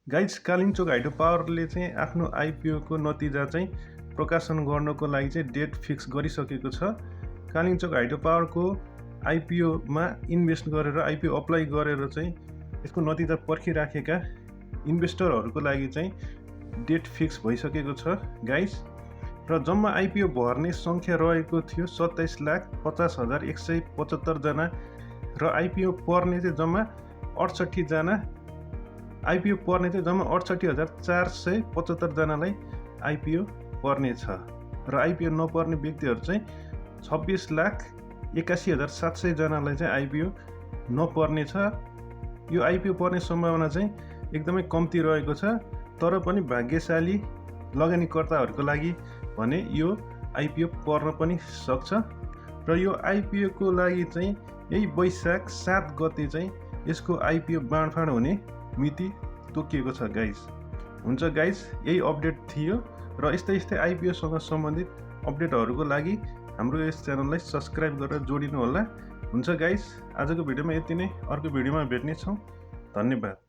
Guys Kalinchowk hydro पावरले चाहिँ आफ्नो आइपिओको नतिजा चाहिँ प्रकाशन गर्नको लागि चाहिँ डेट फिक्स गरिसकेको छ। कालिम्चोक हाइड्रो पावरको आइपिओमा इन्भेस्ट गरेर आइपिओ अप्लाई गरेर चाहिँ यसको नतिजा पर्खिराखेका इन्भेस्टरहरूको लागि चाहिँ डेट फिक्स भइसकेको छ गाइज। र जम्मा आइपिओ भर्ने सङ्ख्या रहेको थियो 27,50,175 जना र आइपिओ पर्ने चाहिँ जम्मा 68 जना। आइपिओ पर्ने चाहिँ जम्मा 68,475 जनालाई आइपिओ पर्ने छ र आइपिओ नपर्ने व्यक्तिहरू चाहिँ 26,81,700 जनालाई चाहिँ आइपिओ नपर्ने छ। यो आइपिओ पर्ने सम्भावना चाहिँ एकदमै कम्ती रहेको छ, तर पनि भाग्यशाली लगानीकर्ताहरूको लागि भने यो आइपिओ पर्न पनि सक्छ। र यो आइपिओको लागि चाहिँ यही वैशाख 7 गते चाहिँ यसको आइपिओ बाँडफाँड हुने मिति तोकिएको छ गाइज। हुन्छ गाइज, यही अपडेट थियो र यस्तै आइपिओसँग सम्बन्धित अपडेटहरूको लागि हाम्रो यस च्यानललाई सब्सक्राइब गरेर जोडिनु होला। हुन्छ गाइज, आजको भिडियोमा यति नै। अर्को भिडियोमा भेट्नेछौँ। धन्यवाद।